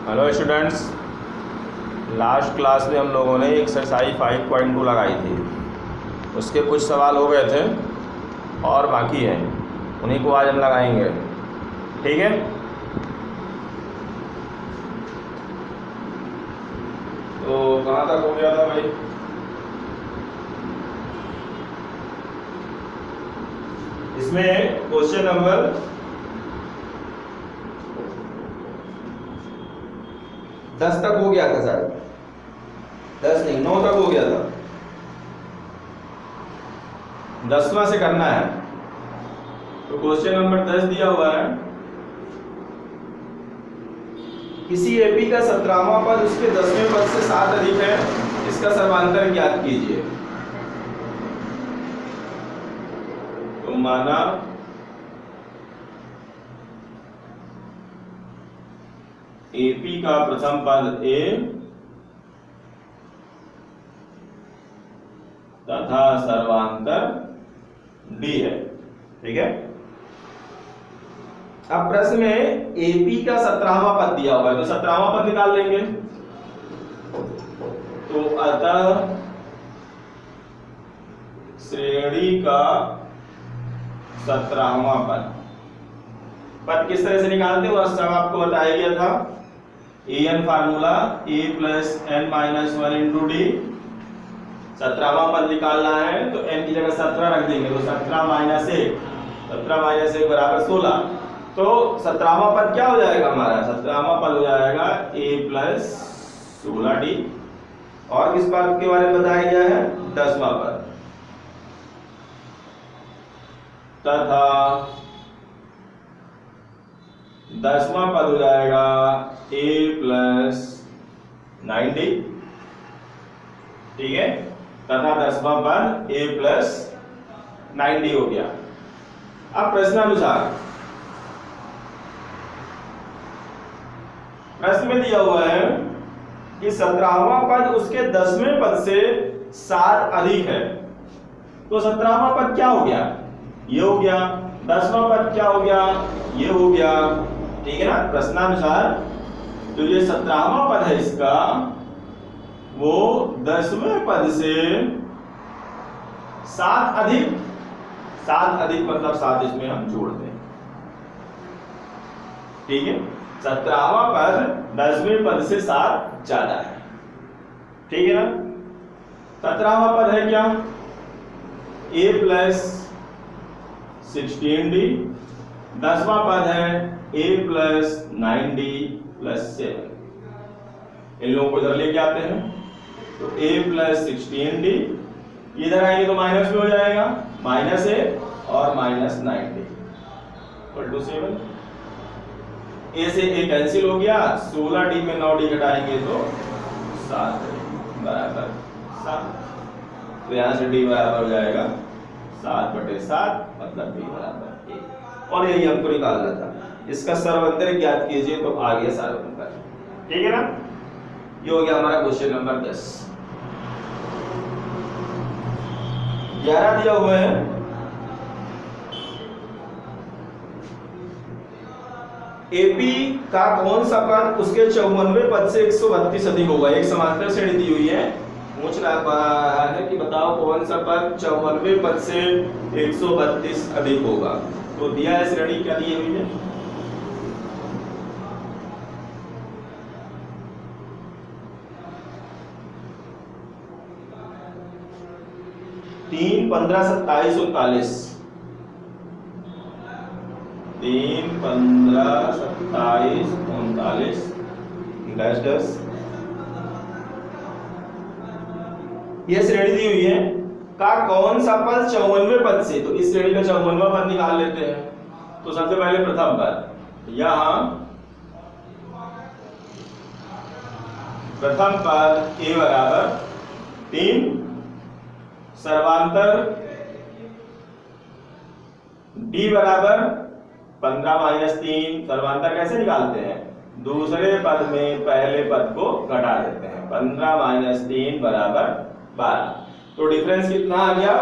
Hello students, last class में हम लोगों ने एक्सरसाइज 5.2 लगाई थी। उसके कुछ सवाल हो गए थे और बाकी हैं, उन्हीं को आज हम लगाएंगे। ठीक है, तो कहाँ तक हो गया था भाई? इसमें क्वेश्चन नंबर 10 तक हो गया था शायद, 10 नहीं 9 तक हो गया था। 10वां से करना है। तो क्वेश्चन नंबर 10 दिया हुआ है, किसी एपी का 17वां पद उसके 10वें पद से 7 अधिक है, इसका सर्वांतर ज्ञात कीजिए। तो माना एपी का प्रथम पद ए तथा सर्वांतर डी है। ठीक है, अब प्रश्न में एपी का 17वां पद दिया हुआ है, तो 17वां पद निकाल लेंगे। तो अतः श्रेणी का 17वां पद किस तरह से निकालते हैं, वह सब आपको बताया गया था। N formula a plus n minus 1 into d. 17वां पद निकालना है तो n की जगह 17 रख देंगे, तो 17 माइनस 1, 17 माइनस 1 बराबर 16। तो 17वां पद क्या हो जाएगा हमारा? 17वां पद हो जाएगा a प्लस 16d। और किस पद के बारे में बताया गया है? 10वां पद। तथा 10वां पद हो जाएगा a प्लस 9d। ठीक है, तथा 10वां पद a प्लस 9d हो गया। अब प्रश्नानुसार प्रश्न में दिया हुआ है कि 17वां पद उसके 10वें पद से 7 अधिक है। तो 17वां पद क्या हो गया? ये हो गया। 10वां पद क्या हो गया? ये हो गया। ठीक है ना। प्रश्नानुसार जो ये 17वां पद है इसका, वो 10वें पद से 7 अधिक, 7 अधिक मतलब 7 इसमें हम जोड़ दें। ठीक है, 17वां पद 10वें पद से 7 ज्यादा है। ठीक है ना। 17वां पद है क्या? a plus 16d। 10वां पद है a प्लस 9d प्लस 7। इन लोगों को इधर लेके आते हैं, तो a प्लस 16d, इधर आएंगे तो माइनस में हो जाएगा, माइनस a और minus 9d equal to 7। a से a कैंसिल हो गया, 16d में 9d घटाएंगे तो 7 बराबर 7। तो यहां से d बराबर हो जाएगा 7/7, मतलब d बराबर 1। और यही हमको निकालना था। इसका सर्वांतर ज्ञात कीजिए, तो आ गया सर्वांतर। ठीक है ना। ये हो गया हमारा क्वेश्चन नंबर 10। 11 दिया हुआ है, एपी का कौन सा पद उसके 54वें पद से 132 अधिक होगा। एक समांतर श्रेणी दी हुई है, पूछ रहा है कि बताओ कौन सा पद 54वें पद से 132 अधिक होगा। तो दिया है श्रेणी, क्या दी हुई है? तीन 15 27 39। 3 15 27 39 10 ये श्रेणी दी हुई है। का कौन सा पद 54वें पद से, तो इस श्रेणी का 54वां पद निकाल लेते हैं। तो सबसे पहले प्रथम पद, यहां प्रथम पद a बराबर 3, सर्वांतर d बराबर 15 माइनस 3। सर्वांतर कैसे निकालते हैं? दूसरे पद में पहले पद को घटा देते हैं। 15 माइनस 3 बराबर 12। तो डिफरेंस कितना आ गया?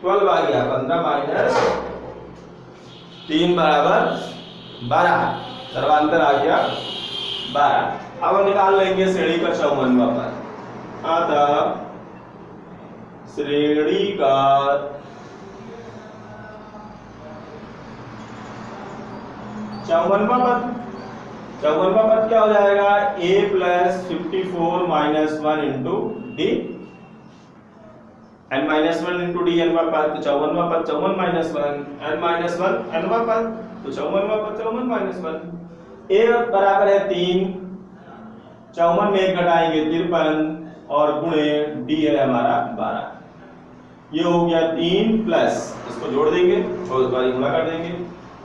12 आ गया। 15 माइनस 3 बराबर 12। सर्वांतर आ गया 12। अब हम निकाल लेंगे श्रेणी का 54वां पद। अतः श्रेणी का 54वां पद, 54वां पद क्या हो जाएगा? a plus 54 minus 1 into d, n minus 1 into d nवां पद, तो 54वां पद 54 माइनस 1, n माइनस 1 nवां पद, तो 54वां पद 54 माइनस 1। a बराबर है 3, 54 में 1 घटाएंगे 53 और गुणे d है हमारा 12। ये हो गया 3 प्लस, इसको जोड़ देंगे और उस बार गुणा कर देंगे।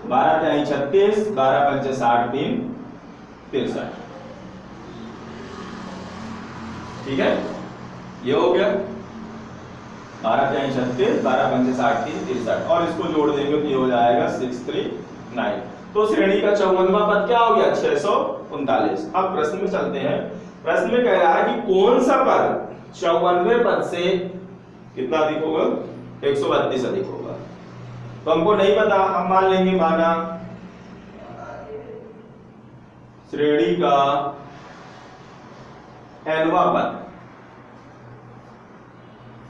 12 तिहाई 36, 12 पंचे 60, 3 63। ठीक है, ये हो गया 12 तिहाई 36, 12 पंचे 60, 3 63 और इसको जोड़ देंगे तो ये हो जाएगा 639। तो श्रेणी का 54वां पद क्या हो गया? 639। अब प्रश्न में चलते हैं। प्रश्न में कह रहा है कि कौन सा पद 54वें पद से कितना अधिक होगा? 132 अधिक होगा। तो हमको नहीं पता, हम मान लेंगे माना श्रेणी का nवां पद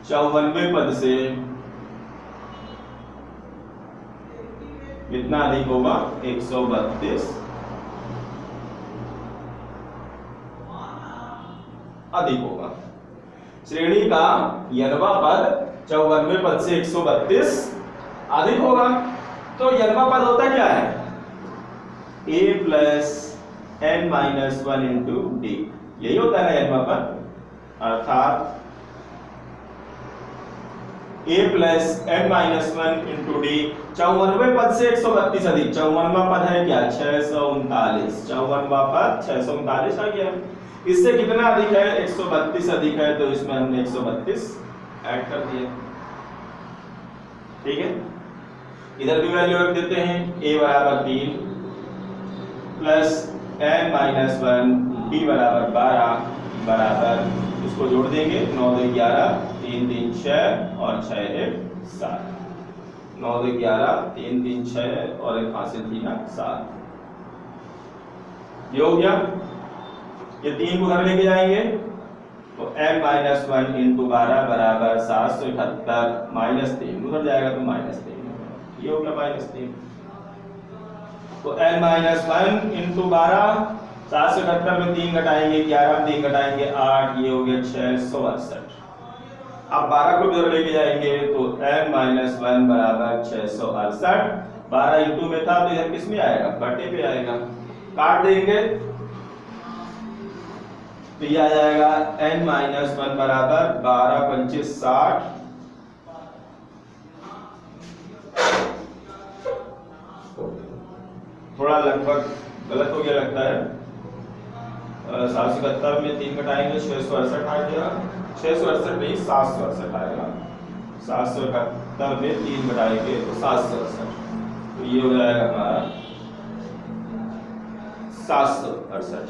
54वें पद से कितना अधिक होगा? 132 अधिक होगा। श्रेणी का nवां पद 54वें पद से 132 अधिक होगा। तो nवां पद होता क्या है? a plus n minus 1 into d, यही होता है ना nवां पद, अर्थात a plus n minus 1 into d. 54वें पद से 132 अधिक, 54वां पद है क्या? 639। 54वां पद 639 आ गया। इससे कितना अधिक है? 132 अधिक है, तो इसमें हमने 132 ऐड कर दिया। ठीक है, इधर भी वैल्यू रख देते हैं। a बराबर 3 प्लस n माइनस 1 d बराबर 12 बराबर, इसको जोड़ देंगे 9 2 11, 3 3 6 और 6 1 7। 9 2 11, 3 3 6 और एक हासिल थी ना 7। ये हो गया। ये 3 को घर लेके जाएंगे तो n माइनस 1 इंटू 12 बराबर 778 माइनस 3 उधर जाएगा तो माइनस 3। ये हो गया माइनस 3। तो n माइनस 1 इंटू 12, 778 में 3 घटाएंगे 11 में 3 घटाएंगे 8, ये हो गया 668। अब 12 को इधर लेके जाएंगे तो n माइनस 1 बराबर 668। 12 इंटू में था तो इधर किस में आएगा? बटे पे आएगा। काट देंगे तो ये आ जाएगा n माइनस 1 बराबर 12 पंचे 60, थोड़ा लगभग गलत हो गया लगता है। 771 में 3 घटाएंगे 668 आ गया, 668 नहीं 768 आएगा। 771 में 3 घटाएंगे तो 768, तो ये हो जाएगा हमारा 768।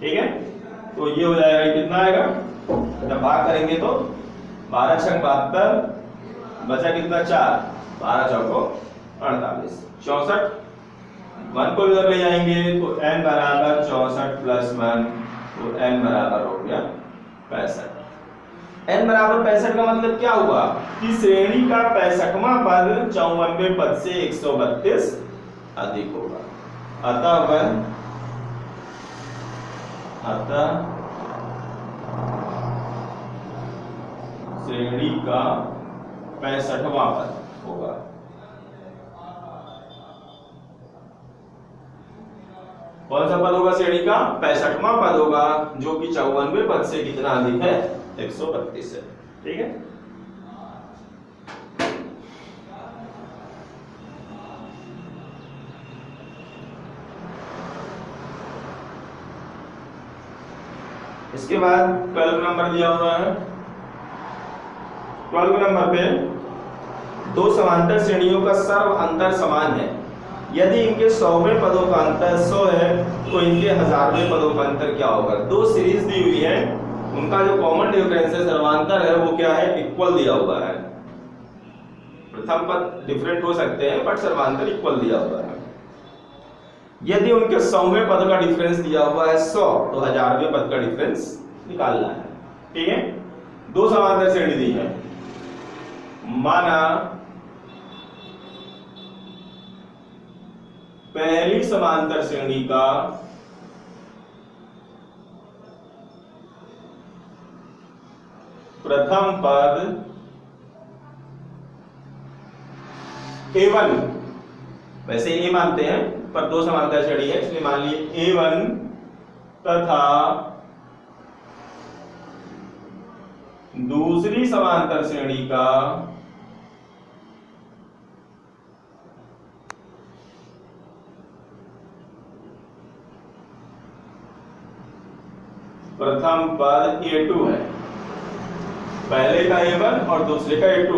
ठीक है, तो ये हो जाएगा, कितना आएगा जब भाग करेंगे तो 12 छंग 72, बचा कितना 4, 12 चौको 48, 64। 1 को इधर ले जाएंगे तो n बराबर 64 प्लस 1, तो n बराबर हो गया 65। n बराबर 65 का मतलब क्या हुआ कि श्रेणी का 65वां पद 54वें पद से 132 अधिक होगा। अतः श्रेणी का 65वां पद होगा। कौन सा पद होगा? श्रेणी का 65वां पद होगा, जो कि 54वें पद से कितना अधिक है? 132 है। ठीक है, इसके बाद 12 नंबर दिया हुआ है। 12 नंबर पे दो समांतर श्रेणियों का सर्व अंतर समान है। यदि इनके 100वें पदों का अंतर 100 है तो इनके 1000वें पदों का अंतर क्या होगा? दो सीरीज दी हुई है, उनका जो कॉमन डिफरेंस है, सर्वांतर है, वो क्या है? इक्वल दिया हुआ है। प्रथम पद डिफरेंट हो सकते हैं बट सर्वांतर इक्वल दिया हुआ है। यदि उनके 100वें पद का डिफरेंस दिया हुआ है 100, तो 1000वें पद का डिफरेंस निकालना है। ठीक है, दो समांतर श्रेणी दी है। माना पहली समांतर श्रेणी का प्रथम पद A1, वैसे ए मानते हैं पर दो समांतर श्रेणी है इसलिए मान लिए A1 तथा दूसरी समांतर श्रेणी का प्रथम पद A2 है। पहले का A1 और दूसरे का A2,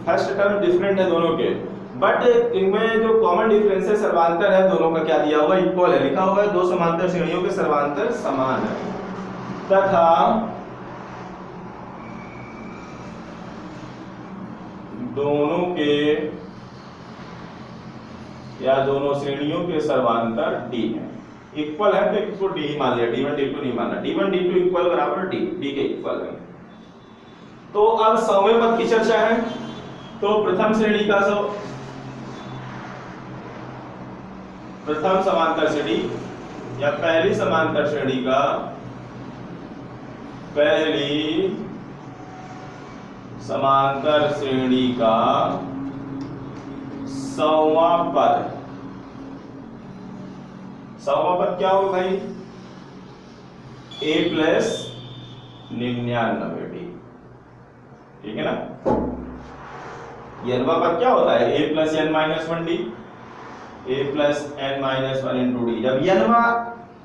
फर्स्ट टर्म डिफरेंट है दोनों के, बट इनमें जो कॉमन डिफरेंस है सर्वांतर है, दोनों का क्या दिया हुआ इक्वल है, लिखा हुआ है दो समांतर श्रेणियों के सर्वांतर समान है तथा दोनों के या दोनों श्रेणियों के सर्वांतर D है। इक्वल है तो इसको D ही मान लिया, D1 D2 नहीं माना, D1 D2 इक्वल बराबर D के इक्वल है। तो अब 100वें पद की चर्चा है। तो प्रथम श्रेणी का प्रथम समांतर श्रेणी या पहली समांतर श्रेणी का पहली समांतर श्रेणी का 100वां पद, 100वां पद क्या होगा भाई? A प्लस 99D, ठीक है ना। n वां पद क्या होता है? A plus n minus 1D, A plus n minus 1 into D. जब n वां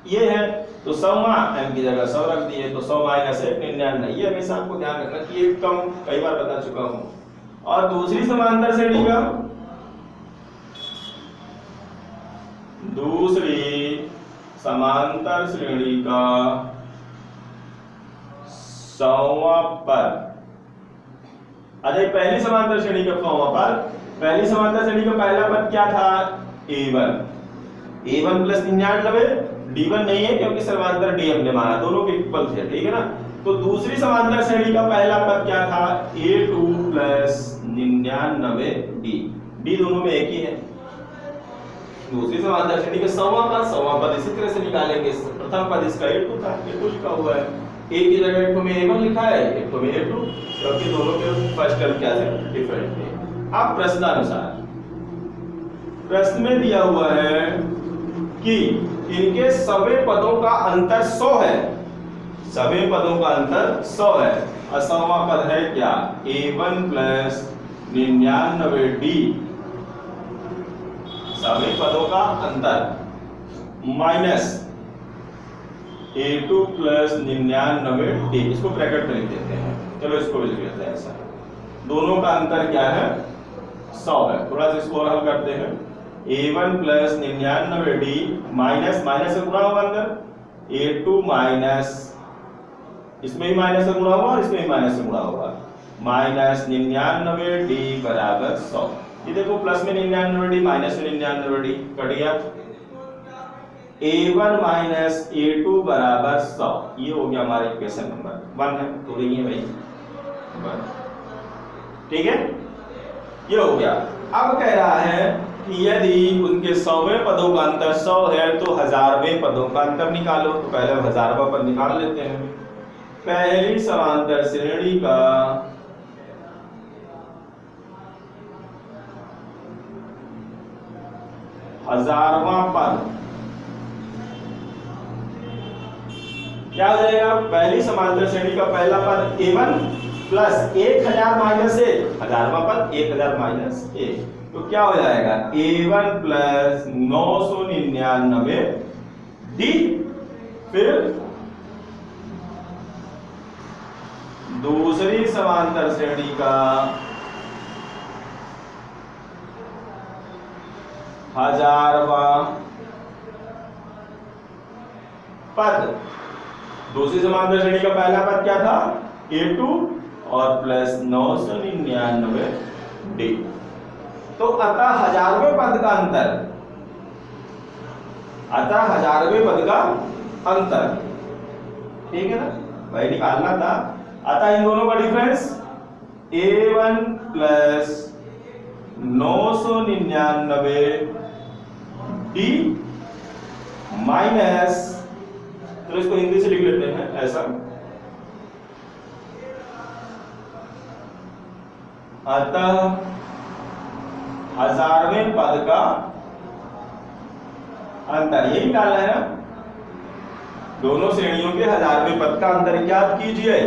ये है तो 100वां n की जगह 100 रख दिए तो 100 माइनस 1 99। ये हमेशा आपको ध्यान रखना कि ये कम कई बार बता चुका हूं। और दूसरी समांतर श्रेणी का सौवां पद। अरे पहली समांतर श्रेणी का 100वां पद, पहली समांतर श्रेणी का पहला पद क्या था? A1, A1 प्लस 99, D1 नहीं है क्योंकि सर्वांतर D हमने माना, दोनों के इक्वल थे, ठीक है ना। तो दूसरी समांतर श्रेणी का पहला पद क्या था? A2 प्लस 99D, D दोनों में एक ही है। दूसरी समांतर श्रेणी का 100वां पद इसी तरह से निकालेंगे। प्रथम पद इसका A2 था, A2 लिखा हुआ है, A की जगह एक में A1 लिखा है, एक में A2, क्योंकि दोनों के फर्स्ट टर्म क्या है? डिफरेंट है। अब प्रश्नानुसार प्रश्न में दिया हुआ है कि इनके सभी पदों का अंतर 100 है, सभी पदों का अंतर 100 है। और 100वां पद है क्या? A1 प्लस 99D, सभी पदों का अंतर माइनस A2 प्लस 99D, इसको ब्रैकेट में लिख देते हैं। चलो इसको भी लिख लेते हैं ऐसा। दोनों का अंतर क्या है? 100 है। थोड़ा सा इसको और हल करते हैं। A1 plus 99D minus minus से गुणा होगा अंदर, A2 माइनस, इसमें भी माइनस से गुणा होगा और इसमें भी माइनस से गुणा होगा, माइनस 99D बराबर 100। ये देखो प्लस में 99D माइनस में 99D कट गया। A1 माइनस A2 बराबर 100, ये हो गया हमारा इक्वेशन नंबर 1 है, तो ये भाई 1, ठीक है, ये हो गया। अब कह रहा है कि यदि उनके 100वें पदों का अंतर 100 है तो 1000वें पदों का अंतर निकालो। तो पहले 1000वां पद निकाल लेते हैं। पहली समांतर श्रेणी का हजारवां पद क्या हो जाएगा? पहली समांतर श्रेणी का पहला पद A1 प्लस 1000 माइनस 1, हजारवां पद 1000 माइनस 1, तो क्या हो जाएगा? A1 प्लस 999D, फिर दूसरी समांतर श्रेणी का हजारवां पद। दूसरी समांतर श्रेणी का पहला पद क्या था? A2 और प्लस 999D। तो अतः हजारवें पद का अंतर अतः 1000वें पद का अंतर, ठीक है ना, वही निकालना था। अतः इन दोनों का difference A1 plus 999D minus, तो इसको हिंदी से लिख लेते हैं ऐसा, अतः 1000वें पद का अंतर, ये निकालना है ना, दोनों श्रेणियों के 1000वें पद का अंतर ज्ञात कीजिए।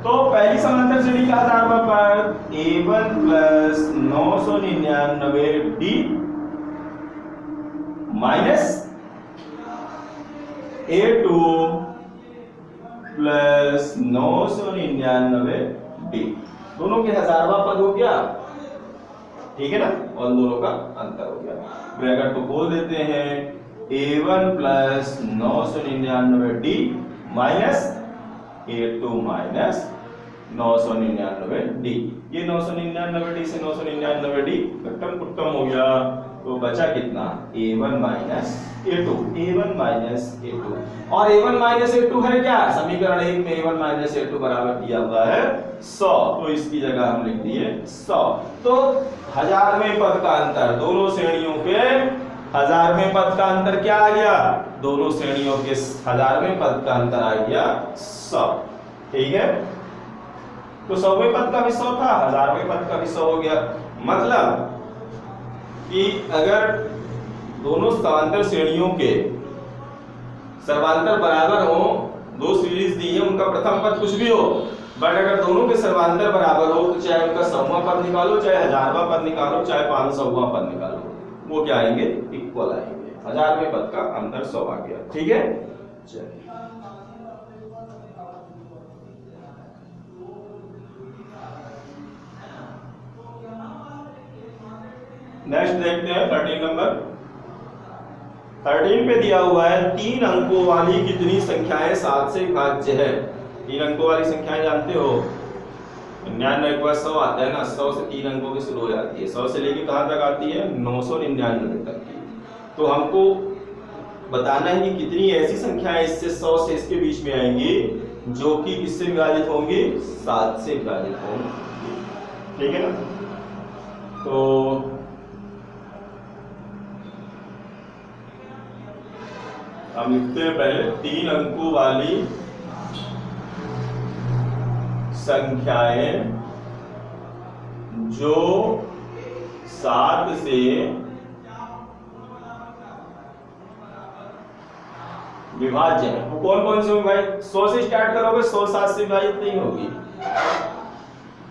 तो पहली समांतर श्रेणी का 1000वां पद A1 plus 999D minus A2 plus 999D, दोनों के 1000वां पद हो गया, ठीक है ना, और दोनों का अंतर हो गया। ब्रैकेट को खोल देते हैं, A1 plus 999D minus A2 minus 999D, ये 999D से 999D कट्टम हो गया, तो बचा कितना A1 minus A2, A1 minus A2, और A1 माइनस A2 है क्या, समीकरण 1 में A1 माइनस A2 बराबर दिया हुआ है 100, तो इसकी जगह हम लिख दिए 100। तो 1000वें पद का अंतर, दोनों श्रेणियों के 1000वें पद का अंतर क्या आ गया, दोनों श्रेणियों के 1000वें पद का अंतर आ गया 100, ठीक है। तो 100वें पद का भी 100 था, 1000वें पद का भी 100 हो गया। मतलब कि अगर दोनों समांतर श्रेणियों के सर्वांतर बराबर हो, दो सीरीज दी है, उनका प्रथम पद कुछ भी हो, बट अगर दोनों के सर्वांतर बराबर हो तो चाहे उनका 100वां पद निकालो, चाहे 1000वां पद निकालो, चाहे 500वां पद निकालो, वो क्या आएंगे, इक्वल आएंगे। 1000वें पद का अंतर 100 आ गया, ठीक है। चलिए नेक्स्ट देखते हैं 13 नंबर। 13 पे दिया हुआ है 3 अंकों वाली कितनी संख्याएं 7 से विभाज्य है। 3 अंकों वाली संख्याएं जानते हो, 99 के बाद 100 आता है ना, 100 से 3 अंकों की शुरू हो जाती है, 100 से लेके कहां तक आती है 999 तक की। तो हमको बताना है कि कितनी ऐसी संख्याएं इससे 100 से इसके बीच में आएंगी जो कि किससे विभाजित होंगी, 7 से विभाजित होंगी, ठीक है ना। तो हम लिखते हैं पहले 3 अंकों वाली संख्याएं जो 7 से विभाज्य है। वो कौन कौन से भाई, 100 से स्टार्ट करोगे, 100 7 से विभाजित नहीं होगी,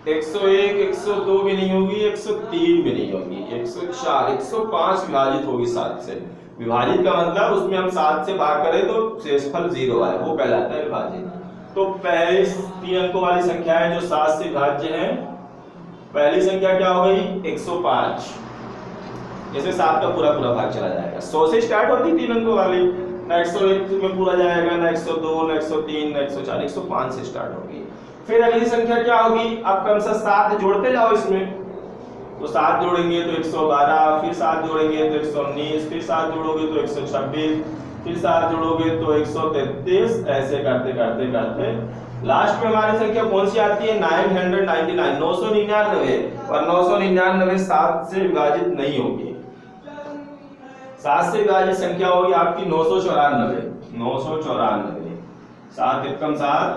101 102 भी नहीं होगी, 103 भी नहीं होगी, 104 105 विभाजित होगी 7 से। विभाजित का मतलब उसमें हम 7 से भाग करें तो शेषफल 0 आए, वो कहलाता है विभाजित। तो पहले 3 अंकों वाली संख्याएं जो 7 से विभाज्य हैं, पहली संख्या क्या हो गई 105, जैसे 7 का पूरा भाग चला जाएगा। 100 से स्टार्ट होती 3 अंकों वाली, ना 101 में पूरा जाएगा, ना 102, ना 103, ना 104, 105 से स्टार्ट होगी। फिर अगली संख्या क्या होगी, आप कम से 7 जोड़ते जाओ इसमें, तो 7 जोड़ेंगे तो 112, फिर 7 जोड़ेंगे तो 119, फिर 7 जोड़ोगे तो 126, फिर 7 जोड़ोगे तो 133, ऐसे करते करते करते लास्ट में हमारी संख्या कौन सी आती है 999, 999, और 999 7 से विभाजित नहीं होगी। 7 से विभाजित संख्या होगी आपकी 994, 994, 7 एकम 7,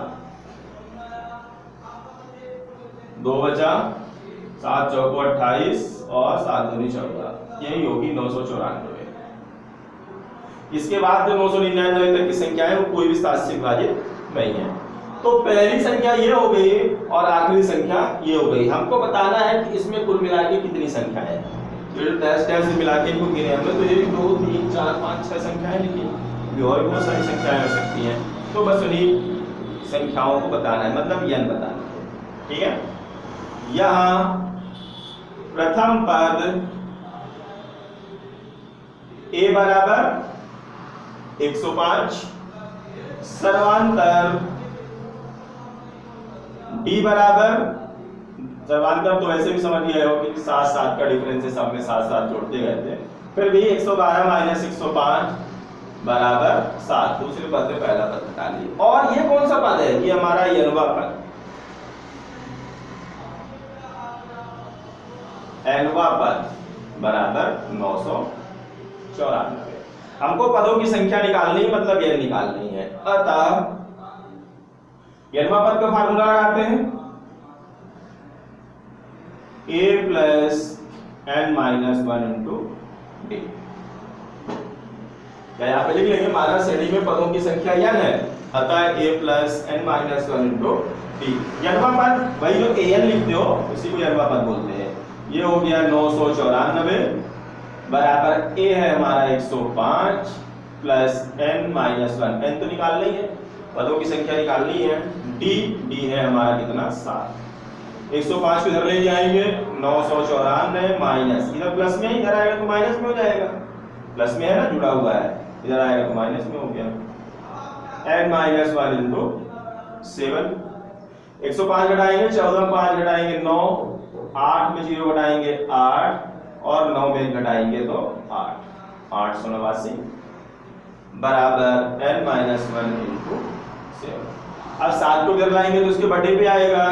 2 बचा, 7 चौको 28 और 7 दूनी 14, यही होगी 994। इसके बाद जो 999 तक की संख्या है वो कोई भी 7 से विभाजित नहीं है। तो पहली संख्या ये हो गई और आखिरी संख्या ये हो गई। हमको बताना है कि इसमें कुल मिला के कितनी संख्या है, जो डैश डैश से मिला के इनको गिने हमने, तो ये 2 3 4 5 6 संख्याएं लिखी, और बहुत सारी संख्याएं हो सकती हैं। तो बस उन्हीं संख्याओं को बताना है, मतलब n बताना है, ठीक है। यहाँ प्रथम पद a बराबर 105, सर्वांतर d बराबर, सर्वांतर तो ऐसे भी समझ गए हो कि 7 7 का डिफरेंस है, सब में 7 7 जोड़ते गए थे, फिर भी 112 माइनस 105 बराबर 7। दूसरे पद में पहला पद घटा लिए। और ये कौन सा पद है? ये हमारा यनवा पद, एनवा पद बराबर 994। हमको पदों की संख्या निकालनी है, मतलब यह निकालनी है। अतः यनवा पद का फार्मूला लगाते हैं, a plus n minus 1 into D. क्या यहाँ पे लिख लेंगे? हमारा श्रेणी में पदों की संख्या n है, अतः a plus n minus 1 into d. यनवा पद वही जो an लिखते हो उसी को यनवा पद बोलते हैं। ये हो गया 994 बराबर a है हमारा 105 प्लस n माइनस 1। n तो निकालना ही है, पदों की संख्या निकालनी है। डी है हमारा कितना? 7। 105 को इधर ले जाएंगे, 994 माइनस, इधर प्लस में, इधर आएगा तो माइनस में हो जाएगा। प्लस में है ना, जुड़ा हुआ है, इधर आएगा तो माइनस में हो गया। n minus 1 into 7। 105 घटाएंगे, 14 5 घटाएंगे 9, 8 में 0 घटाएंगे 8 और 9 में घटाएंगे तो 8, 889 बराबर n माइनस 1 इंटू 7। अब 7 को इधर लाएंगे तो उसके बटे पे आएगा,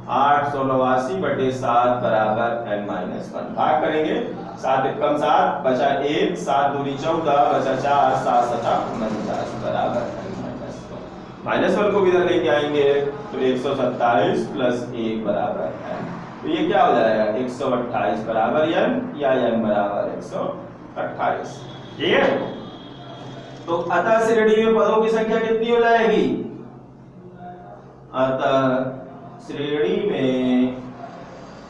889 बटे 7 बराबर n माइनस 1। भाग करेंगे, 7 कम 7 बचा 1, 7 दूनी 14 बचा 4, 7 7 49 बराबर n माइनस 1। माइनस 1 को भी इधर लेके आएंगे तो 127 प्लस 1 बराबर n। तो ये क्या हो जाएगा? 128 बराबर n या n बराबर 128। ठीक है? तो अतः श्रेणी में पदों की संख्या कितनी हो जाएगी? अतः श्रेणी में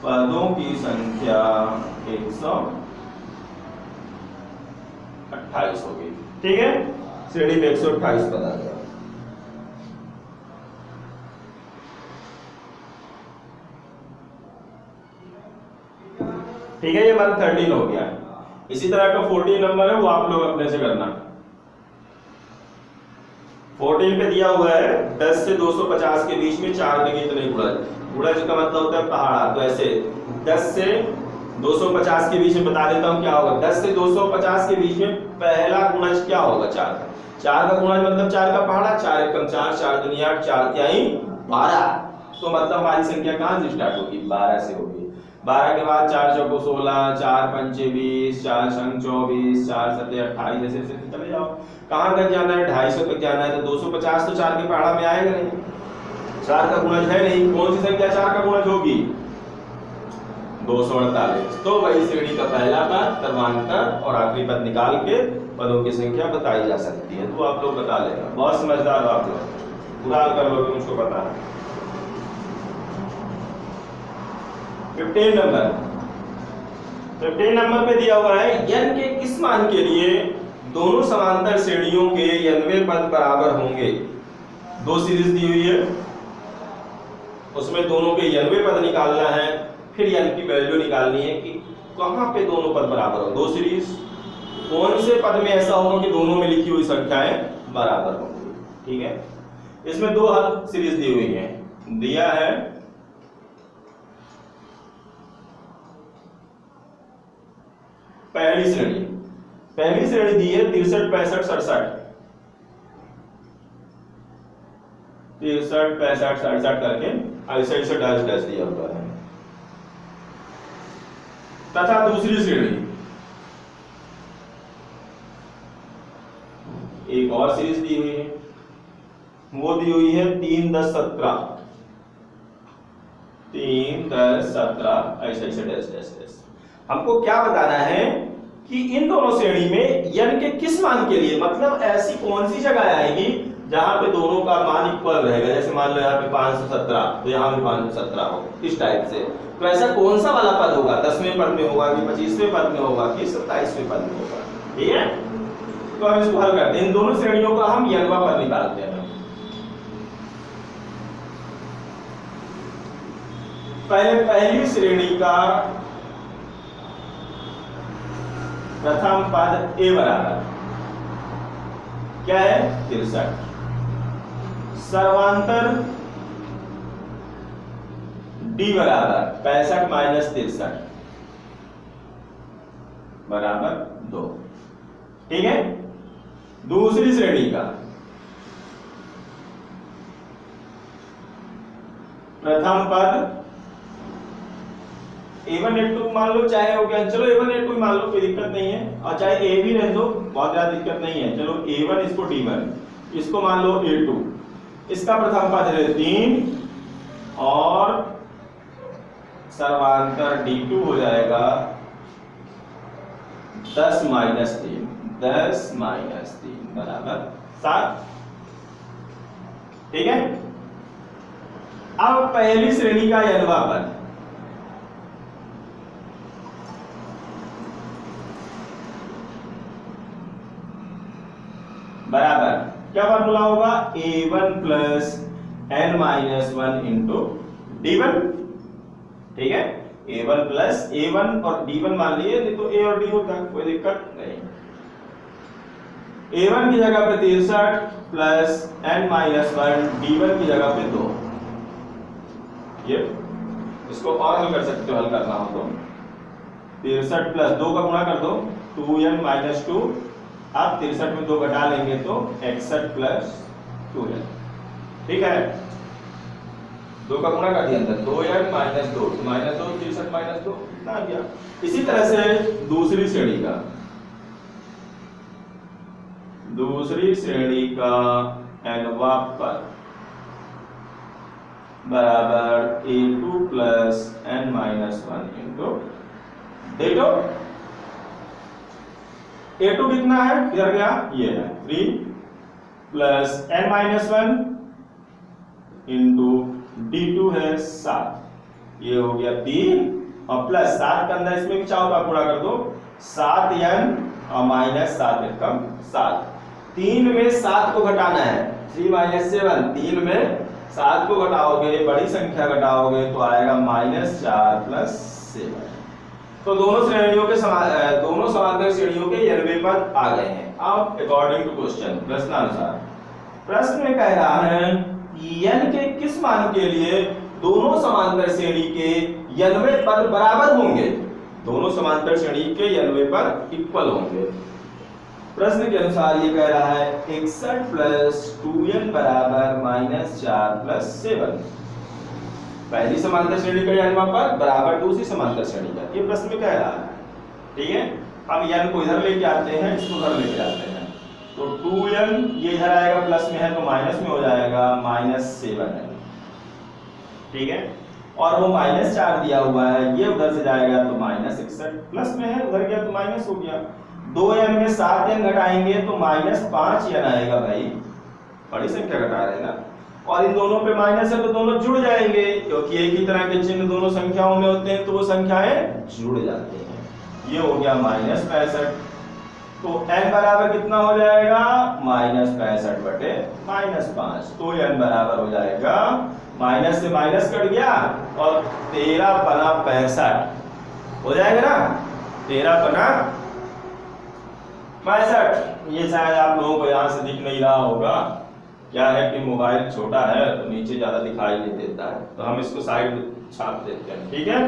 पदों की संख्या 128 होगी। ठीक है? श्रेणी में 128 पद आ गया। ठीक है, ये हमारा 13 हो गया। इसी तरह का 14 नंबर है, वो आप लोग अपने से करना। 14 पे दिया हुआ है 10 से 250 के बीच में 4 के कितने गुणज। गुणज का मतलब होता है पहाड़ा। तो ऐसे 10 से 250 के बीच में बता देता हूं क्या होगा। 10 से 250 के बीच में पहला गुणज क्या होगा? 4 का। 4 का गुणज मतलब 4 का पहाड़ा, 4 एकम 4, 4 दूनी 8, 4 तिहाई 12। तो मतलब हमारी संख्या कहां से स्टार्ट होगी? 12 से होगी। 12 के बाद 4 चौको 16, 4 पंचे 20, 4 संग 24, 4 सते 28, ऐसे ऐसे चले जाओ। कहां तक जाना है? 250 तक जाना है। तो 250 तो 4 के पहाड़ा में आएगा नहीं, 4 का गुणज है नहीं। कौन सी संख्या 4 का गुणज होगी? 248। तो वही श्रेणी का पहला पद, क्रमांतर और आखिरी पद निकाल के पदों की संख्या बताई जा सकती है। तो आप लोग बता लेना, बहुत समझदार हो आप लोग, पूरा हल कर लोगे, मुझको पता है। 15 नंबर पे दिया हुआ है n के किस मान के लिए दोनों समांतर श्रेणियों के nवें पद बराबर होंगे। दो सीरीज दी हुई है, उसमें दोनों के nवें पद निकालना है, फिर n की वैल्यू निकालनी है कि कहां पे दोनों पद बराबर हो। दो सीरीज, कौन से पद में ऐसा होगा कि दोनों में लिखी हुई संख्याएं बराबर होंगी। ठीक है, इसमें दो हल सीरीज दी हुई है। दिया है पहली श्रेणी दी है 63 65 67, 63 65 67 करके ऐसे ऐसे डैश डैश दिया हुआ है। तथा दूसरी श्रेणी एक और सीरीज दी हुई है, वो दी हुई है 3 10 17, 3 10 17 ऐसे ऐसे डैश डैश डैश। हमको क्या बताना है कि इन दोनों श्रेणी में n के किस मान के लिए, मतलब ऐसी कौन सी जगह आएगी जहां पे दोनों का मान इक्वल रहेगा। जैसे मान लो यहाँ पे 517 तो यहाँ भी 517 हो, इस टाइप से। तो ऐसा कौन सा वाला पद होगा? 10वें पद में होगा कि 25वें पद में होगा कि 27वें पद में होगा। ठीक है, तो हम इसको हल करते हैं। इन दोनों श्रेणियों का हम n पद निकालते हैं। पहली श्रेणी का प्रथम पद a बराबर क्या है? 63। सर्वांतर d बराबर 65 माइनस 63। बराबर 2। ठीक है, दूसरी श्रेणी का प्रथम पद A1 A2 मान लो, चाहे हो गया, चलो A1 A2 मान लो, कोई दिक्कत नहीं है, और चाहे A भी रहने दो, बहुत ज्यादा दिक्कत नहीं है। चलो A1 इसको D1, इसको मान लो A2, इसका प्रथम पद है 3 और सर्वांतर D2 हो जाएगा 10 - 3, 10 - 3 बराबर 7। ठीक है, अब पहली श्रेणी का n वां पद बराबर क्या फॉर्मूला होगा, A1 plus n minus 1 into D1। ठीक है, A1 प्लस A1 और D1 मान लिए, नहीं तो A और D होता, कोई दिक्कत नहीं। A1 की जगह पे 63 प्लस n माइनस 1, D1 की जगह पे 2। ये इसको और हल कर सकते हो, हल करना हो तो 63 प्लस 2 का गुणा कर दो, 2n माइनस 2। आप 63 में 2 घटा लेंगे तो 61 प्लस 2n। ठीक है, 2 का गुणा कर दिया अंदर, 2n माइनस 2 माइनस 2, 63 माइनस 2 कितना आ गया। इसी तरह से दूसरी श्रेणी का n वां पद बराबर A2 plus n minus 1 into D2। A2 कितना है, इधर गया, ये है 3 plus n minus 1 into D2 है 7। ये हो गया 3 और प्लस 7 के अंदर इसमें भी चाहो तो आप पूरा कर दो, 7n और माइनस 7 एकम 7। 3 में 7 को घटाना है, 3 माइनस 7, 3 में 7 को घटाओगे, बड़ी संख्या घटाओगे तो आएगा -4 प्लस 7। तो दोनों समांतर श्रेणियों के n वें पद आ गए हैं। अब अकॉर्डिंग टू क्वेश्चन, प्रश्नानुसार, प्रश्न में कह रहा है कि n के किस मान के लिए दोनों समांतर श्रेणी के n वें पद बराबर होंगे, दोनों समांतर श्रेणी के n वें पद इक्वल होंगे। प्रश्न के अनुसार ये कह रहा है 61 प्लस 2n बराबर -4 प्लस 7। पहली समांतर श्रेणी का n वां पद बराबर दूसरी समांतर श्रेणी का, ये प्रश्न में कह रहा है। ठीक है, अब n को इधर लेके आते हैं, इसको उधर लेके आते हैं, तो 2n ये इधर आएगा, प्लस में है तो माइनस में हो जाएगा, -7 है। ठीक है, और वो -4 दिया हुआ है, ये उधर से जाएगा तो -61, प्लस में है उधर गया तो माइनस हो गया। 2n में 7n घटाएंगे तो -5n आएगा, भाई बड़ी संख्या घटा रहे ना, और इन दोनों पे माइनस है तो दोनों जुड़ जाएंगे, क्योंकि एक ही तरह के चिन्ह दोनों संख्याओं में होते हैं तो वो संख्याएं जुड़ जाते हैं। ये हो गया -65, तो n बराबर कितना हो जाएगा, -65 बटे -5, तो n बराबर हो जाएगा, माइनस से माइनस कट गया और 13 पना 65 हो जाएगा ना, 13 पना 65। ये शायद आप लोगों को यहाँ से दिख नहीं रहा होगा, क्या है कि मोबाइल छोटा है तो नीचे ज्यादा दिखाई नहीं देता है, तो हम इसको साइड छाप देते हैं। ठीक है,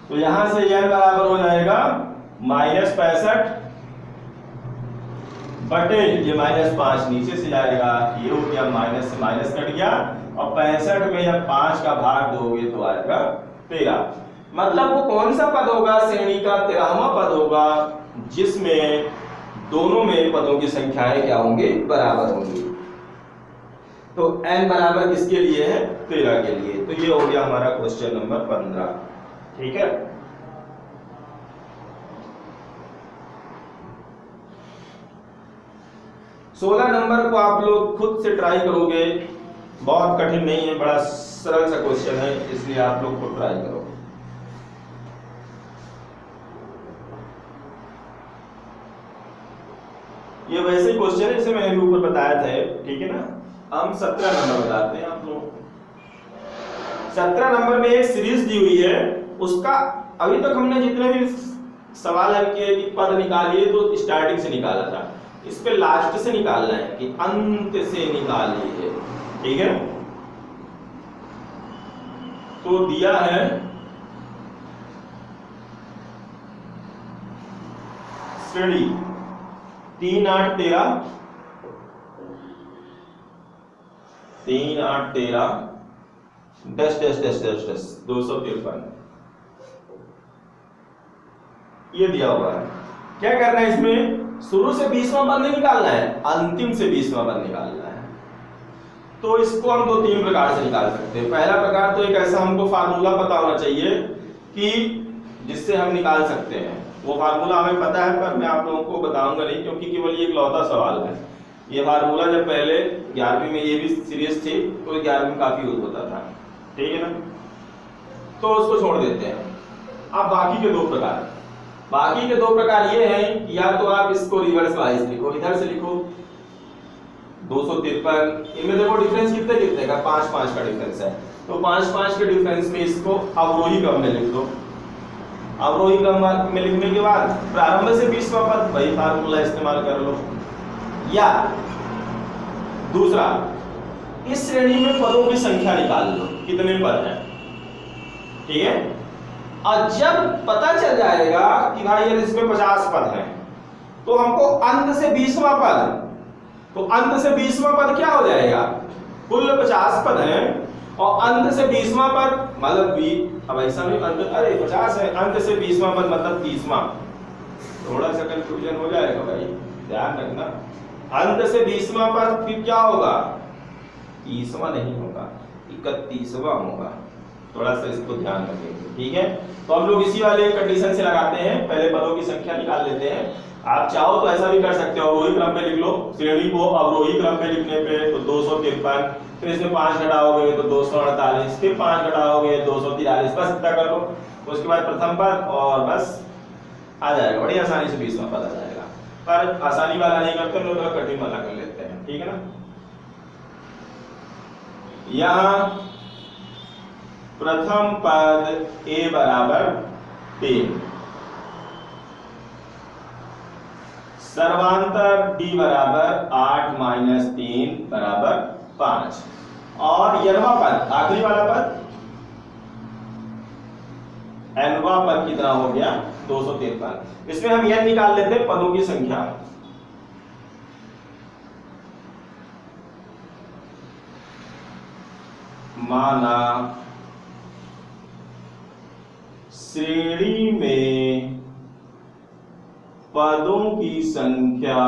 तो यहां से n बराबर हो जाएगा -65 बटे ये -5 नीचे से जाएगा, ये हो गया, माइनस से माइनस कट गया, और 65 में जब 5 का भाग दोगे तो आएगा 13। मतलब वो कौन सा पद होगा, श्रेणी का 13वां पद होगा, जिसमें दोनों में पदों की संख्याएं क्या होंगी, बराबर होंगी। तो n बराबर किसके लिए है, 13 के लिए। तो ये हो गया हमारा क्वेश्चन नंबर 15। ठीक है, सोलह नंबर को आप लोग खुद से ट्राई करोगे, बहुत कठिन नहीं है, बड़ा सरल सा क्वेश्चन है, इसलिए आप लोग खुद ट्राई करो। ये वैसे क्वेश्चन है जैसे मैंने ऊपर बताया था, ठीक है ना। हम 17 नंबर बताते हैं आप लोग। 17 नंबर में एक सीरीज दी हुई है, उसका अभी तक हमने जितने भी सवाल हल किए कि पद निकालिए तो स्टार्टिंग से निकाला था, इस पे लास्ट से निकालना है कि अंत से निकालिए। ठीक है, तो दिया है श्रेणी 3 8 13 3 8 13 dash dash dash dash dash 253 ये दिया हुआ है। क्या करना है इसमें, शुरू से 20वां पद नहीं निकालना है, अंतिम से 20वां पद निकालना है। तो इसको हम दो तीन प्रकार से निकाल सकते हैं। पहला प्रकार तो एक ऐसा हमको फार्मूला पता होना चाहिए कि जिससे हम निकाल सकते हैं। वो फार्मूला हमें पता है पर मैं आप लोगों को बताऊंगा नहीं, क्योंकि केवल ये इकलौता सवाल है। ये फार्मूला जब पहले 11वीं में ये भी सीरीज थी तो 11वीं में काफी यूज होता था, ठीक है ना। तो उसको छोड़ देते हैं। अब बाकी के दो प्रकार ये हैं कि या तो आप इसको रिवर्स वाइज लिखो, इधर से लिखो 253, इनमें देखो डिफरेंस कितने का 5 का डिफरेंस है। तो 5 के डिफरेंस में इसको अवरोही क्रम में लिख दो। अवरोही क्रम में लिखने के बाद प्रारंभ से 20वां पद, वही फार्मूला इस्तेमाल कर लो। या दूसरा, इस श्रेणी में पदों की संख्या निकाल लो, कितने पद हैं, ठीक है। और जब पता चल जाएगा कि भाई यार इसमें 50 पद हैं, तो हमको अंत से 20वां पद, तो अंत से 20वां पद क्या हो जाएगा, कुल 50 पद हैं और अंत से 20वां पद मतलब 20, अब ऐसा नहीं अंत, अरे 50 है, अंत से 20वां पद मतलब 30वां, थोड़ा सा कंफ्यूजन हो जाएगा भाई, ध्यान रखना। अंत से 20वां पद फिर क्या होगा, 30वां नहीं होगा, 31वां होगा, थोड़ा सा इसको ध्यान रखेंगे, ठीक है। तो हम लोग इसी वाले कंडीशन से लगाते हैं, पहले पदों की संख्या निकाल लेते हैं। आप चाहो तो ऐसा भी कर सकते हो, अवरोही क्रम पे लिख लो, श्रेणी को अवरोही क्रम पे लिखने पे तो 253, फिर इसमें 5 घटाओगे तो 248, फिर 5 घटाओगे 243, बस इतना कर लो। उसके बाद प्रथम पद और बस आ जाएगा, बड़ी आसानी से 20वां पद आ जाएगा। पर आसानी वाला नहीं करते हम लोग, कठिन वाला कर लेते हैं, ठीक है ना। यहाँ प्रथम पद a बराबर 3, सर्वांतर d बराबर 8 माइनस 3 बराबर 5, और nवां पद, आखिरी वाला पद, nवां पद कितना हो गया 253। इसमें हम n निकाल लेते हैं, पदों की संख्या। माना श्रेणी में पदों की संख्या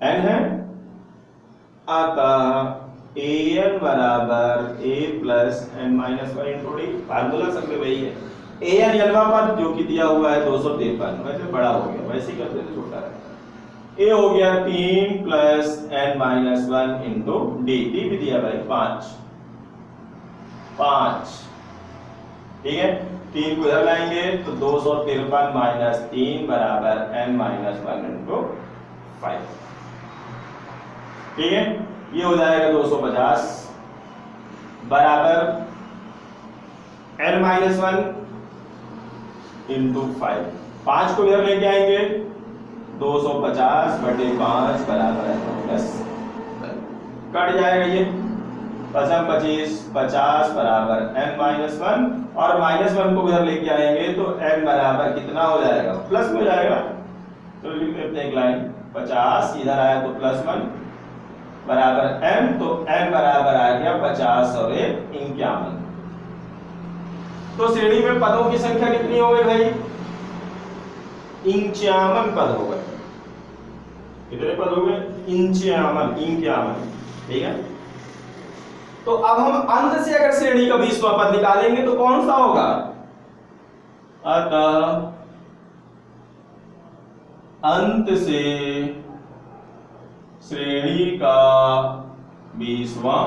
n है, अतः an बराबर a plus n minus 1 into D, formula सब में वही है। an nवां पद जो कि दिया हुआ है 253, वैसे बड़ा हो गया, वैसे ही करते थे छोटा रहता। a हो गया 3 plus n minus 1 into D, D भी दिया भाई 5, ठीक है। 3 को इधर लाएंगे तो 253 माइनस 3 बराबर n माइनस 1 इंटू 5, ठीक है। ये हो जाएगा 250 बराबर n माइनस 1 इंटू 5, 5 को इधर लेके आएंगे 250 बटे 5 बराबर 10, कट जाएगा ये 5 25 50 बराबर n माइनस 1, और माइनस 1 को इधर लेके आएंगे तो n बराबर कितना हो जाएगा, प्लस में हो जाएगा। तो लिख लेते हैं एक लाइन, 50 इधर आया तो प्लस 1 बराबर n, तो n बराबर आ गया 50 और 1 51। तो श्रेणी में पदों की संख्या कितनी हो गई भाई, 51 पद हो गए। कितने पद हो गए, 51, ठीक है। तो अब हम अंत से अगर श्रेणी का 20वां पद निकालेंगे तो कौन सा होगा, अतः अंत से श्रेणी का 20वां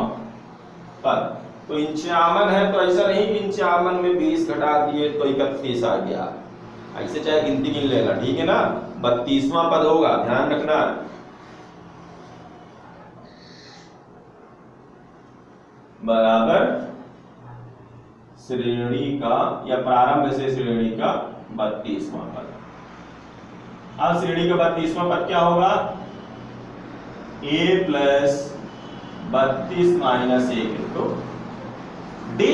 पद, तो 51 है, तो ऐसा नहीं कि 51 में 20 घटा दिए तो 31 आ गया, ऐसे चाहे गिनती गिन लेना, ठीक है ना। 32वां पद होगा, ध्यान रखना। बराबर श्रेणी का या प्रारंभ से श्रेणी का 32वां पद। अब श्रेणी का 32वां पद क्या होगा, a plus 32 minus 1 into D,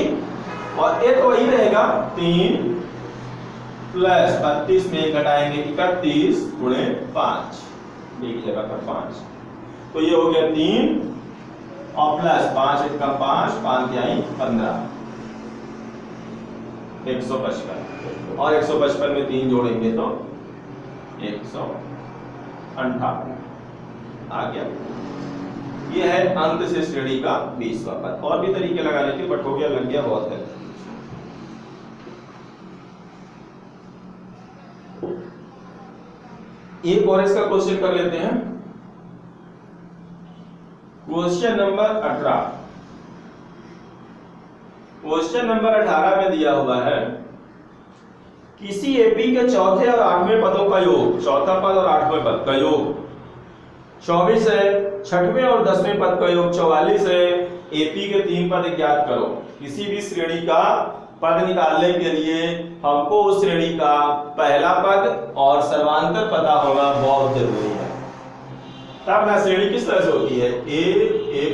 और a तो वही रहेगा 3 प्लस 32 में 1 घटाएंगे 31 गुणे 5, डी की जगह पर 5, तो ये हो गया 3 और प्लस 5 1 का 5, 5 आई 15, 155, और 155 में 3 जोड़ेंगे तो 158 आ गया। ये है अंत से श्रेणी का 20वां पद। और भी तरीके लगाने के, बट हो गया, लग गया, बहुत है। एक और इसका क्वेश्चन कर लेते हैं। Question number 18। क्वेश्चन नंबर 18 में दिया हुआ है किसी एपी के चौथे और 8वें पदों का योग, चौथा पद और 8वें पद का योग 24 है, 6वें और 10वें पद का योग 44 है, एपी के 3 पद ज्ञात करो। किसी भी श्रेणी का पद निकालने के लिए हमको उस श्रेणी का पहला पद और सर्वांतर पता होना बहुत जरूरी है। तब ना श्रेणी किस तरह से होती है, a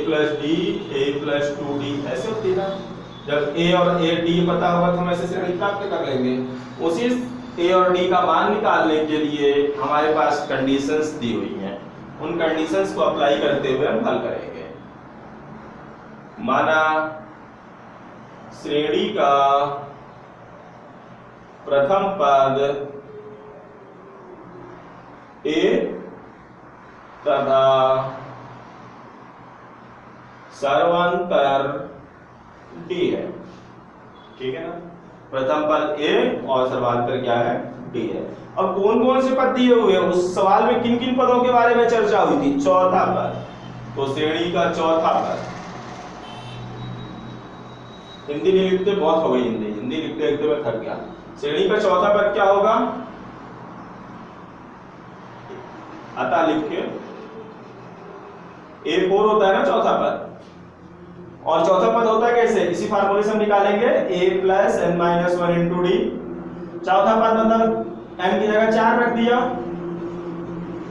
plus D, a plus 2d, ऐसे होती है ना। जब a और a d पता होगा तो हम ऐसे श्रेणी प्राप्त कर लेंगे। उसी a और d का मान निकालने के लिए हमारे पास कंडीशंस दी हुई हैं, उन कंडीशंस को अप्लाई करते हुए हम हल करेंगे। माना श्रेणी का प्रथम पद a तथा सर्वांतर d है, ठीक है ना। प्रथम पद a और सर्वांतर क्या है, d है। अब कौन कौन से पद दिए हुए हैं, उस सवाल में किन किन पदों के बारे में चर्चा हुई थी, चौथा पद, तो श्रेणी का चौथा पद। हिंदी नहीं लिखते, बहुत हो गई हिंदी लिखते लिखते मैं थक गया। श्रेणी का चौथा पद क्या होगा, अतः लिख के A4 होता है ना चौथा पद, और चौथा पद होता है कैसे, इसी फार्मूले से हम निकालेंगे a plus n minus 1 into D. चौथा पद मतलब n की जगह 4 रख दिया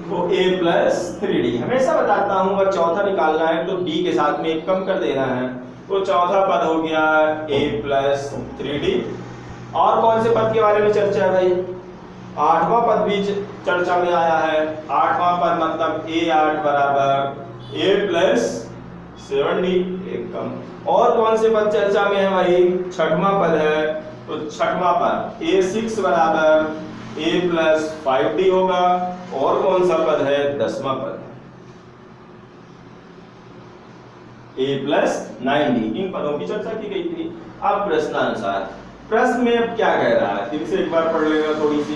तो a प्लस 3d। हमेशा बताता हूं अगर चौथा निकालना है तो d के साथ में 1 कम कर देना है, तो चौथा पद हो गया a प्लस 3d। और कौन से पद के बारे में चर्चा है भाई, 8वां पद भी चर्चा में आया है। 8वां पद मतलब a8 बराबर a प्लस 7d, एक कम। और कौन से पद चर्चा में है भाई, 6वां पद है, तो 6वां पद a6 बराबर a प्लस 5d होगा। और कौन सा पद है, 10वां पद a प्लस 9d। इन पदों की चर्चा की गई थी। अब प्रश्नानुसार, प्रश्न में अब क्या कह रहा है, फिर से एक बार पढ़ लेगा थोड़ी सी।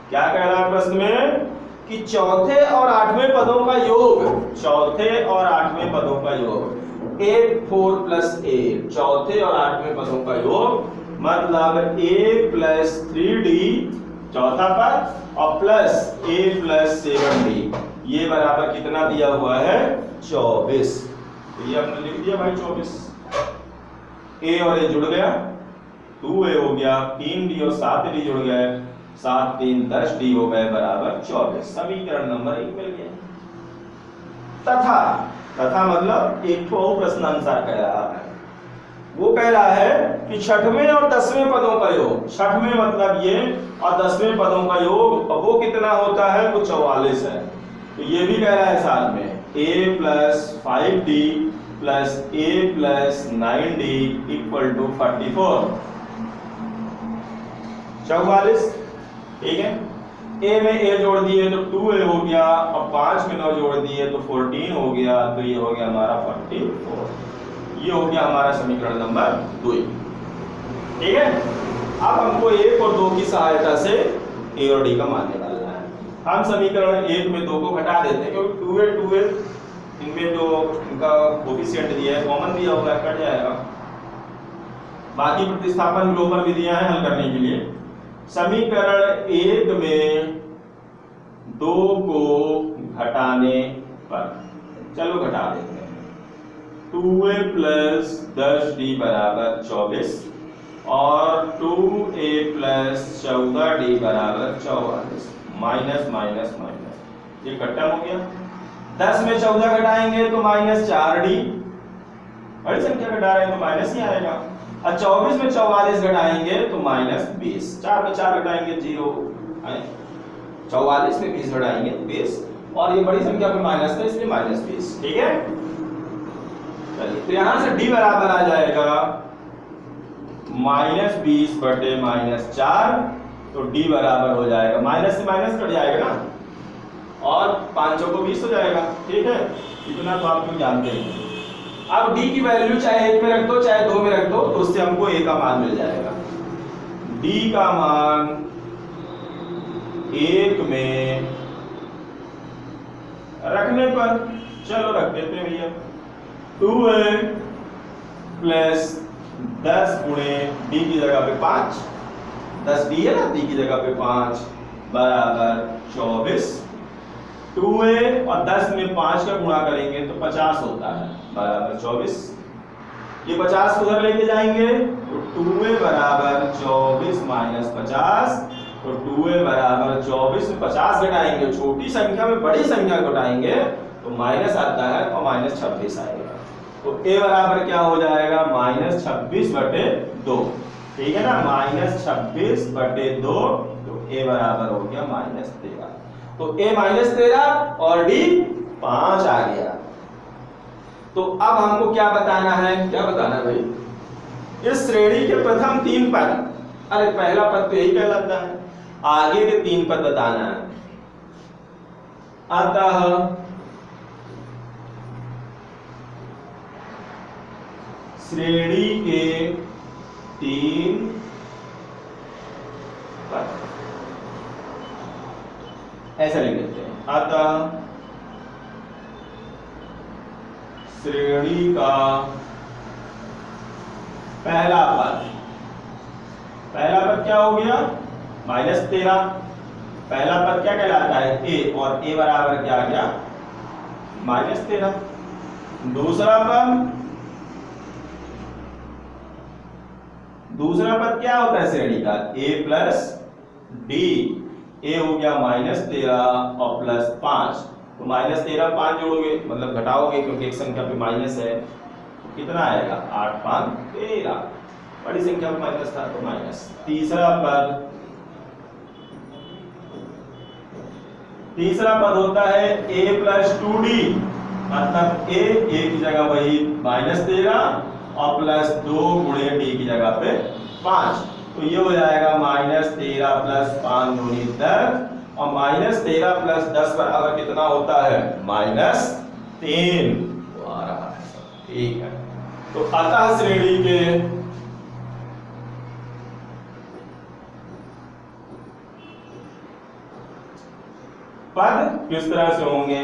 क्या कह रहा है प्रश्न में कि चौथे और 8वें पदों का योग, चौथे और 8वें पदों का योग 4 प्लस 8, चौथे और 8वें पदों का योग मतलब a प्लस 3d चौथा पद और प्लस a प्लस 7d, ये बराबर कितना दिया हुआ है, 24। तो ये हमने लिख दिया भाई 24। a और a जुड़ गया, 2a हो गया, 3d और 7d जुड़ गए, 7 3 10d हो गए बराबर 24। समीकरण नंबर 1 मिल गया। तथा मतलब एक तो प्रश्नानुसार कह रहा है, वो कह रहा है कि 6वें और 10वें पदों का योग, 6वें मतलब ये और 10वें पदों का योग वो कितना होता है, वो 44 है। तो ये भी कह रहा है साथ में a plus 5d plus a plus 9d equal to 44, 44, ठीक है। a में a जोड़ दिए तो 2a हो गया, और 5 में 9 जोड़ दिए तो 14 हो गया, तो ये हो गया हमारा 44। ये हो गया हमारा समीकरण नंबर 2, ठीक है। अब हमको 1 और 2 की सहायता से a और d का मान निकालना है। हम समीकरण 1 में 2 को घटा देते हैं, क्योंकि 2a इनमें जो इनका कोफिशिएंट दिया है, कॉमन दिया हुआ है, कट जाएगा। बाकी प्रतिस्थापन विलोपन विधियां हैं हल करने के लिए। समीकरण 1 में 2 को घटाने पर, चलो घटा देते हैं, 2a प्लस 10d बराबर 24 और 2a प्लस 14d बराबर 44, माइनस माइनस माइनस, ये खत्म हो गया। 10 में 14 घटाएंगे तो माइनस 4d, बड़ी संख्या घटा रहे हैं तो माइनस ही आएगा। और 24 में 44 घटाएंगे तो -20, 4 में 4 घटाएंगे 0, 44 में 20 घटाएंगे तो 20, और ये बड़ी संख्या पे माइनस था इसलिए -20, ठीक है। चलिए तो यहां से d बराबर आ जाएगा -20 बटे -4, तो d बराबर हो जाएगा, माइनस से माइनस कट जाएगा ना, और 5 को 20 हो जाएगा, ठीक है। इतना तो आप लोग जानते हैं। अब d की वैल्यू चाहे 1 में रख दो चाहे 2 में रख दो, तो उससे हमको a का मान मिल जाएगा। d का मान 1 में रखने पर, चलो रख देते हैं भैया, 2a प्लस 10 गुणे d की जगह पे 5, 10d है ना, d की जगह पे 5 बराबर 24। 2a और 10 में 5 का गुणा करेंगे तो 50 होता है, बराबर 24। ये 50 उधर लेके जाएंगे तो 2a बराबर 24 माइनस 50, तो 2a बराबर 24 में 50 घटाएंगे, छोटी संख्या में बड़ी संख्या घटाएंगे तो माइनस आता है और -26 आएगा। तो a बराबर क्या हो जाएगा, -26 बटे 2, ठीक है ना, -26 बटे 2, तो a बराबर हो गया -13। तो a -13 और d 5 आ गया। तो अब हमको क्या बताना है, क्या बताना है भाई, इस श्रेणी के प्रथम 3 पद, अरे पहला पद तो यही कहलाता है, आगे के 3 पद बताना है। अतः श्रेणी के 3 पद, ऐसा लिख देते हैं। अतः श्रेणी का पहला पद, पहला पद क्या हो गया, -13। पहला पद क्या कहलाता है, a, और a बराबर क्या आ गया, -13। दूसरा पद क्या होता है श्रेणी का, a प्लस d, a हो गया -13 और प्लस 5, तो -13 5 जोड़ोगे मतलब घटाओगे, क्योंकि एक संख्या पे माइनस है, कितना आएगा, 8 5 13, बड़ी संख्या पे माइनस था तो माइनस। तीसरा पद होता है a प्लस 2d, मतलब a की जगह वही -13 और प्लस 2 गुणे d की जगह पे 5, तो ये हो जाएगा -13 प्लस 5 दूनी 10, और -13 प्लस 10 बराबर कितना होता है, -3 तो आ रहा है, ठीक है। तो अतः श्रेणी के पद किस तरह से होंगे,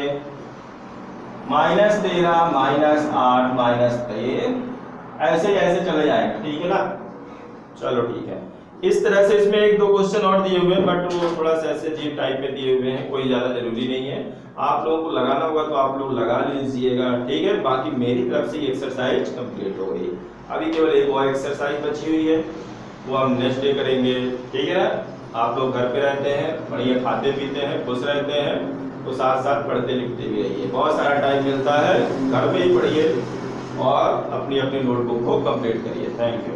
-13 -8 -3, ऐसे ऐसे चले जाएंगे, ठीक है ना। चलो ठीक है, इस तरह से इसमें 1-2 क्वेश्चन और दिए हुए हैं, बट वो थोड़ा सा ऐसे अजीब टाइप में दिए हुए हैं, कोई ज्यादा जरूरी नहीं है। आप लोगों को लगाना होगा तो आप लोग लगा लीजिएगा, ठीक है। बाकी मेरी तरफ से ये एक्सरसाइज कंप्लीट हो गई। अभी केवल एक और एक्सरसाइज बची हुई है, वो हम नेक्स्ट डे करेंगे, ठीक है। आप लोग घर पे रहते हैं, बढ़िया खाते पीते हैं, खुश रहते हैं, तो साथ साथ पढ़ते लिखते भी रहिए। बहुत सारा टाइम मिलता है, घर में ही पढ़िए और अपनी अपनी नोटबुक को कंप्लीट करिए। Thank you.